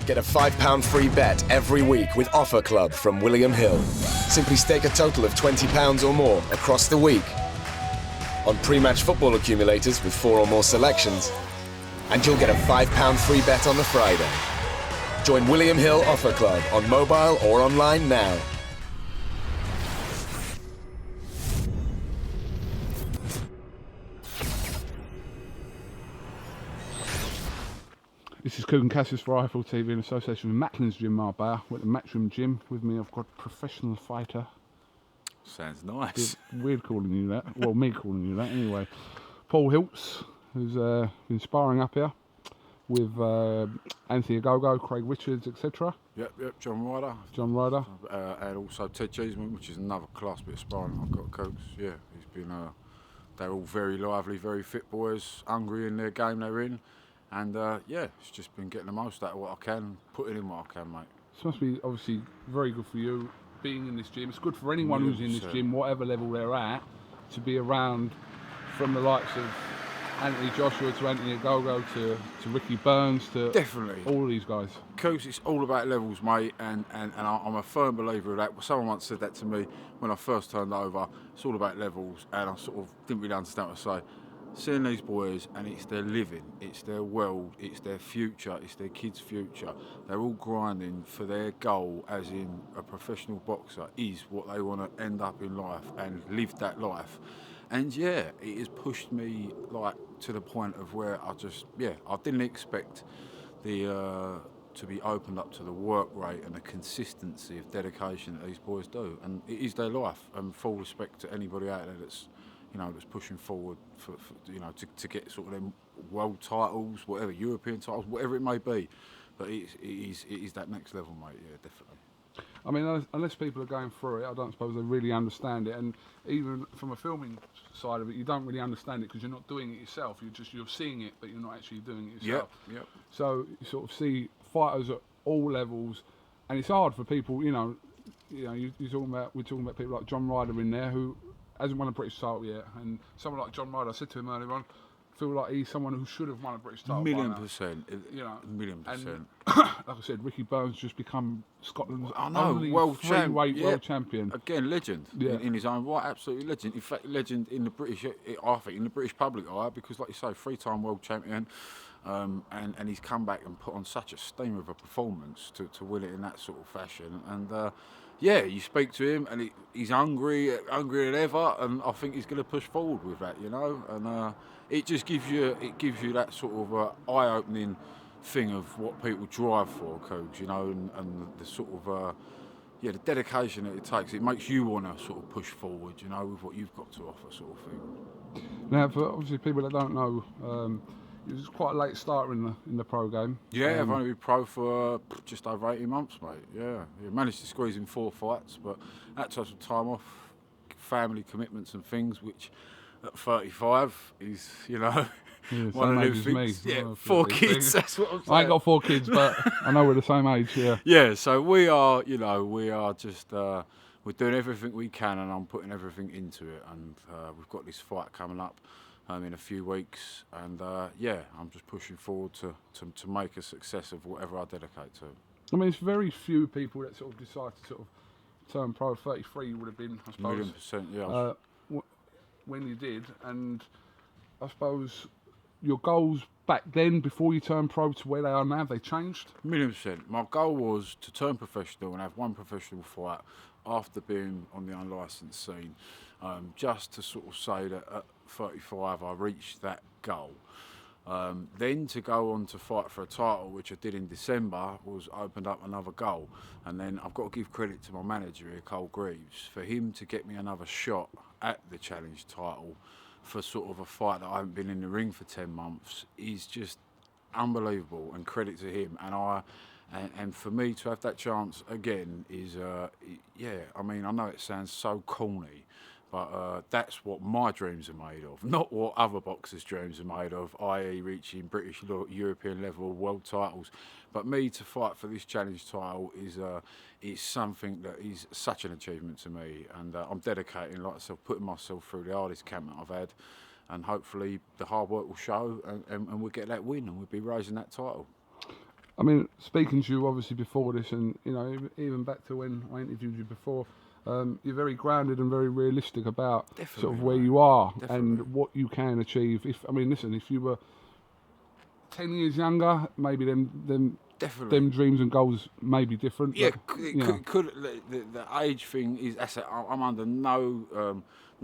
Get a £5 free bet every week with Offer Club from William Hill. Simply stake a total of £20 or more across the week on pre-match football accumulators with 4 or more selections, and you'll get a £5 free bet on the Friday. Join William Hill Offer Club on mobile or online now. This is KUGAN CASSIUS for Eiffel TV in association with Macklin's Gym Marbella. We're at the Matchroom Gym. With me I've got a professional fighter. Sounds nice. Weird calling you that. Well, me calling you that anyway. Paul Hilz, who's been sparring up here with Anthony Ogogo, Craig Richards, etc. Yep, John Ryder. And also Ted Cheeseman, which is another class bit of sparring I've got coached. Yeah, he's been, they're all very lively, very fit boys, hungry in their game they're in. And yeah, it's just been getting the most out of what I can, putting in what I can, mate. This must be obviously very good for you, being in this gym. It's good for anyone who's in this gym, whatever level they're at, to be around from the likes of Anthony Joshua to Anthony Ogogo to Ricky Burns to definitely all of these guys. Coach, it's all about levels, mate, and I'm a firm believer of that. Someone once said that to me when I first turned over. It's all about levels, and I sort of didn't really understand what to say. Seeing these boys, and it's their living, it's their world, it's their future, it's their kids' future. They're all grinding for their goal, as in a professional boxer, is what they want to end up in life and live that life. And yeah, it has pushed me like to the point of where I didn't expect the to be opened up to the work rate and the consistency of dedication that these boys do. And it is their life, and full respect to anybody out there that's pushing forward for to get sort of them world titles, whatever, European titles, whatever it may be. But it is that next level, mate. Yeah, definitely. I mean, unless people are going through it, I don't suppose they really understand it. And even from a filming side of it, you don't really understand it because you're not doing it yourself. You're seeing it, but you're not actually doing it yourself. Yep. So you sort of see fighters at all levels, and it's hard for people. We're talking about people like John Ryder in there who hasn't won a British title yet, and someone like John Ryder, I said to him earlier on, I feel like he's someone who should have won a British title. $1,000,000%. $1,000,000. And like I said, Ricky Burns just become Scotland's only world champion. Again, legend in his own right, absolutely legend. In fact, legend in the British, I think, in the British public eye, because, like you say, 3-time world champion, and he's come back and put on such a steam of a performance to win it in that sort of fashion. And yeah, you speak to him, and he's hungrier than ever, and I think he's going to push forward with that, And it just gives you that sort of eye-opening thing of what people drive for, Coach, and the sort of the dedication that it takes. It makes you want to sort of push forward, with what you've got to offer, sort of thing. Now, for obviously people that don't know, it was quite a late starter in the pro game. Yeah, I've only been pro for just over 18 months, mate. Yeah, managed to squeeze in 4 fights, but had to have some time off, family commitments and things, which at 35 is, one of those things. Me. Yeah, 4 kids. That's what I'm saying. I ain't got 4 kids, but I know we're the same age. Yeah. Yeah. So we are just we're doing everything we can, and I'm putting everything into it. And we've got this fight coming up in a few weeks, and I'm just pushing forward to make a success of whatever I dedicate to. I mean, it's very few people that sort of decide to sort of turn pro. 33 would have been, I suppose. 1,000,000%, yeah. When you did, and I suppose your goals back then, before you turned pro, to where they are now, have they changed? 1,000,000%. My goal was to turn professional and have one professional fight after being on the unlicensed scene, just to sort of say that at 35 I reached that goal. Then to go on to fight for a title, which I did in December, was opened up another goal. And then I've got to give credit to my manager here, Kell, for him to get me another shot at the challenge title for sort of a fight that I haven't been in the ring for 10 months is just unbelievable, and credit to him. And for me to have that chance again is, I mean, I know it sounds so corny, but that's what my dreams are made of, not what other boxers' dreams are made of, i.e. reaching British, European level world titles. But me to fight for this challenge title is something that is such an achievement to me, and I'm dedicating, like I said, putting myself through the hardest camp that I've had, and hopefully the hard work will show, and we'll get that win, and we'll be raising that title. I mean, speaking to you obviously before this, and you know, even back to when I interviewed you before, you're very grounded and very realistic about sort of where you are and what you can achieve. If I mean, listen, if you were 10 years younger, maybe them dreams and goals may be different. Yeah, but, the age thing is. I'm under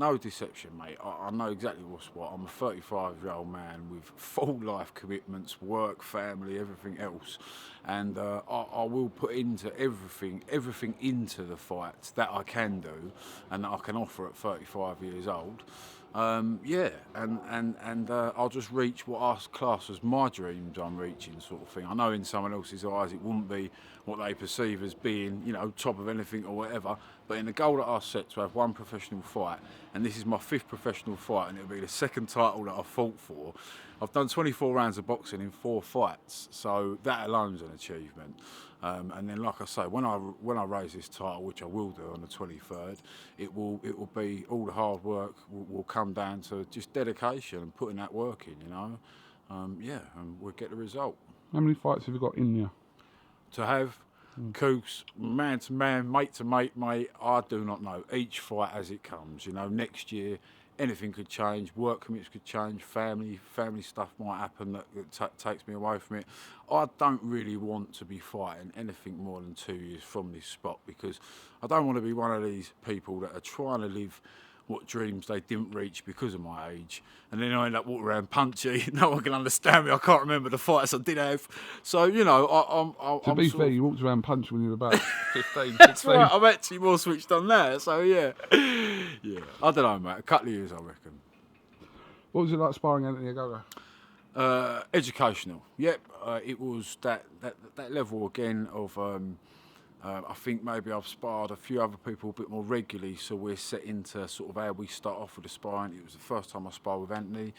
no deception, mate. I know exactly what's what. I'm a 35-year-old man with full life commitments, work, family, everything else, and I will put into everything into the fights that I can do and that I can offer at 35 years old. I'll just reach what I class as my dreams I'm reaching, sort of thing. I know in someone else's eyes it wouldn't be what they perceive as being, you know, top of anything or whatever, but in the goal that I set to have one professional fight, and this is my 5th professional fight, and it'll be the 2nd title that I fought for. I've done 24 rounds of boxing in 4 fights, so that alone's an achievement. And then, like I say, when I raise this title, which I will do on the 23rd, it will be all the hard work will come down to just dedication and putting that work in, you know. And we'll get the result. How many fights have you got in you? To have Cougs, man to man, mate to mate, I do not know. Each fight as it comes, you know. Next year, anything could change. Work commits could change. Family stuff might happen that takes me away from it. I don't really want to be fighting anything more than 2 years from this spot, because I don't want to be one of these people that are trying to live what dreams they didn't reach because of my age, and then I end up walking around punchy. No one can understand me. I can't remember the fights I did have. So, you know, To be fair, you walked around punch when you were about 15, 16. That's right. I'm actually more switched on that. So yeah, I don't know, mate. A couple of years, I reckon. What was it like sparring Anthony Ogogo? Educational. Yep. It was that level again of. I think maybe I've sparred a few other people a bit more regularly, so we're set into sort of how we start off with the sparring. It was the first time I sparred with Anthony,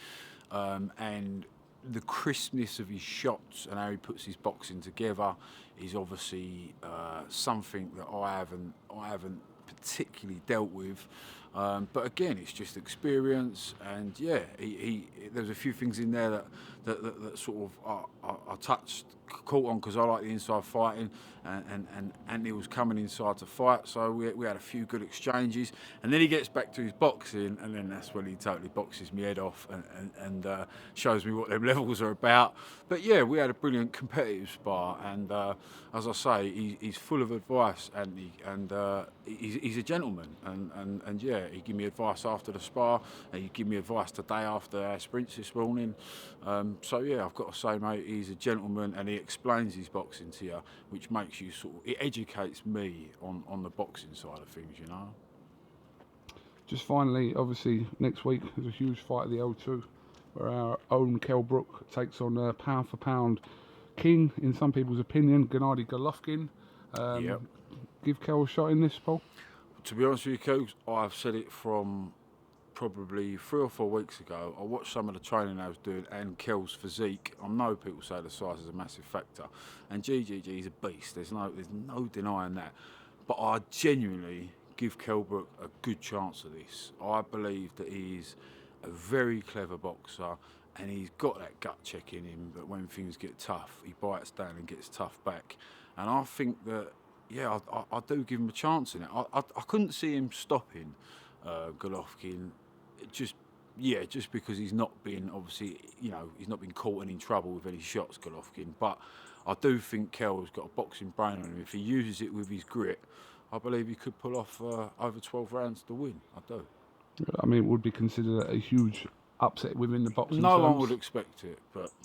and the crispness of his shots and how he puts his boxing together is obviously something that I haven't particularly dealt with. But again, it's just experience, and yeah, there's a few things in there that sort of I caught on because I like the inside fighting, and he was coming inside to fight, so we had a few good exchanges, and then he gets back to his boxing, and then that's when he totally boxes me head off and shows me what them levels are about. But yeah, we had a brilliant competitive spar, and as I say, he's full of advice, and he's a gentleman, and yeah, he gave me advice after the spar, and he gave me advice the day after our sprints this morning. So yeah, I've got to say, mate, he's a gentleman, and he explains his boxing to you, which makes you it educates me on the boxing side of things, you know. Just finally, obviously, next week there's a huge fight at the O2, where our own Kell Brook takes on pound for pound king, in some people's opinion, Gennady Golovkin. Yep. Give Kell a shot in this, Paul? To be honest with you, Coach, I've said it from probably 3 or 4 weeks ago. I watched some of the training I was doing and Kell's physique. I know people say the size is a massive factor, and GGG is a beast. There's no denying that. But I genuinely give Kell Brook a good chance of this. I believe that he's a very clever boxer, and he's got that gut check in him that when things get tough, he bites down and gets tough back. And I think that, yeah, I do give him a chance in it. I couldn't see him stopping Golovkin, just because he's not been, obviously, you know, he's not been caught and in trouble with any shots, Golovkin. But I do think Kell's got a boxing brain on him. If he uses it with his grit, I believe he could pull off over 12 rounds to win. I do. I mean, it would be considered a huge upset within the boxing No terms. one would expect it,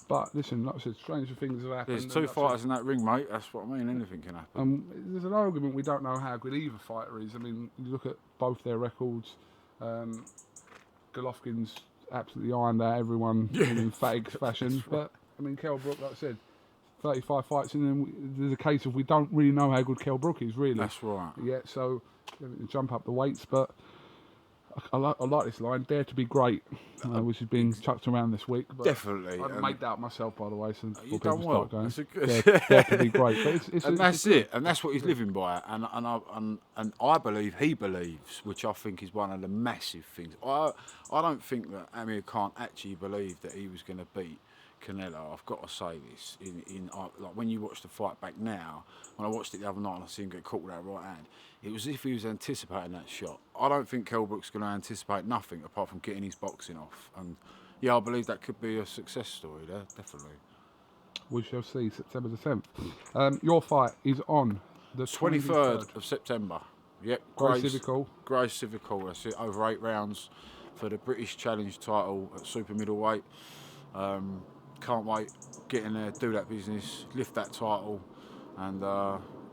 but listen, like I said, stranger things have happened. There's 2 fighters in that ring, mate. That's what I mean. Anything can happen. There's an argument we don't know how good either fighter is. I mean, you look at both their records. Golovkin's absolutely ironed out everyone in emphatic fashion. Right. But I mean, Kell Brook, like I said, 35 fights in, and there's a case of we don't really know how good Kell Brook is, really. That's right. Yeah, so jump up the weights, but I like this line, dare to be great, which is being chucked around this week. But definitely. I've made that up myself, by the way, so you people done well. start going. That's a good. Dare to be great. But that's it, and that's what he's living by. And I believe he believes, which I think is one of the massive things. I don't think that Amir Khan actually believed that he was going to beat Canelo, I've got to say this, like when you watch the fight back now, when I watched it the other night and I see him get caught with that right hand, it was as if he was anticipating that shot. I don't think Kell Brook's going to anticipate nothing apart from getting his boxing off. And yeah, I believe that could be a success story there, definitely. We shall see, September the 10th. Your fight is on the 23rd of September. Yep, Grey Civic. Grey Civic, that's it, over 8 rounds for the British Challenge title at super middleweight. Can't wait, get in there, do that business, lift that title, and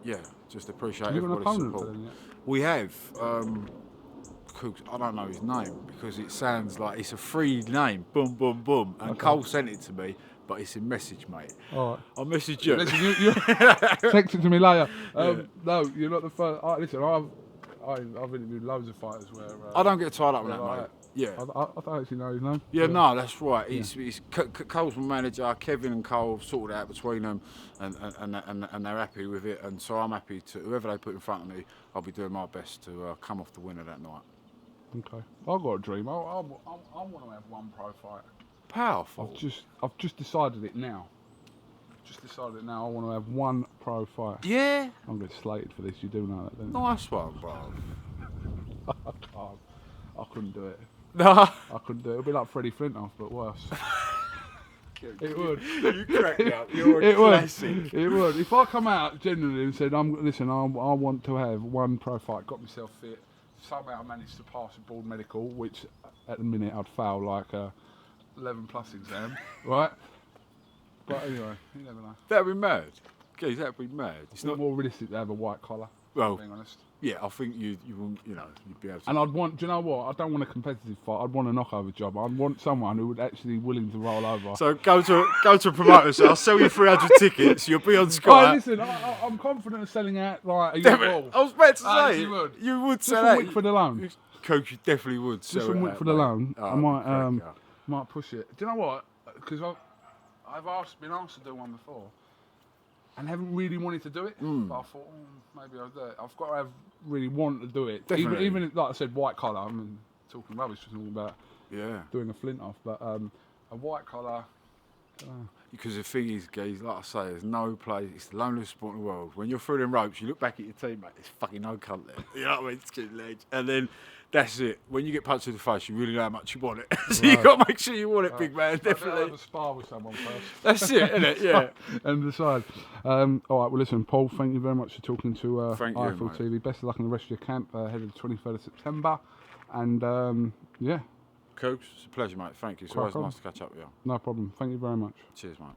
yeah, just appreciate everybody's support. We have, I don't know his name because it sounds like it's a free name, boom, boom, boom, and Cole sent it to me, but it's a message, mate. All right. I'll message you. Listen, you text it to me later. No, you're not the first. Listen, I've interviewed loads of fighters where... I don't get tied up with that, mate. Yeah. I don't actually know his name. Yeah, no, that's right. It's Cole's my manager. Kevin and Cole have sorted it out between them, and they're happy with it. And so I'm happy to, whoever they put in front of me, I'll be doing my best to come off the winner that night. Okay. I've got a dream. I want to have one pro fight. Powerful. I've just decided it now. I want to have one pro fight. Yeah. I'm going to get slated for this. You do know that, don't you? Nice one, bro. I couldn't do it. No. I couldn't do it. It'd be like Freddie Flintoff, but worse. It would. You cracked me up. You're a classic. It would. If I come out genuinely and said, listen, I want to have one pro fight, got myself fit, somehow I managed to pass a board medical, which at the minute I'd fail like a 11 plus exam, right? But anyway, you never know. That'd be mad. Geez, that'd be mad. It's not more realistic to have a white collar, being honest. Yeah, I think you'd be able to. And I'd want, do you know what? I don't want a competitive fight. I'd want a knockover job. I'd want someone who would actually willing to roll over. So go to a promoter. I'll sell you 300 tickets. You'll be on Sky. Oh, listen, I'm confident of selling out like a year ball. I was about to say you would sell that. Just from Wickford alone. Coach, you definitely would sell just from Wickford alone. Oh, I might push it. Do you know what? Because I've been asked to do one before. And haven't really wanted to do it, but I thought maybe I'll do it. I've got to really want to do it. Definitely. Even if, like I said, white collar. I'm talking rubbish, talking about doing a flint off, but a white collar. Because the thing is, guys, like I say, there's no place. It's the loneliest sport in the world. When you're through them ropes, you look back at your teammate. There's fucking no cunt there. You know what I mean? It's getting ledge, and then. That's it. When you get punched in the face, you really know how much you want it. So you got to make sure you want it, big man. Definitely. Have a spar with someone first. That's it, isn't it? Yeah. And decide. All right. Well, listen, Paul. Thank you very much for talking to IFL TV. Best of luck in the rest of your camp ahead of the 23rd of September. And yeah. Coach, it's a pleasure, mate. Thank you. It's always nice to catch up with you. No problem. Thank you very much. Cheers, mate.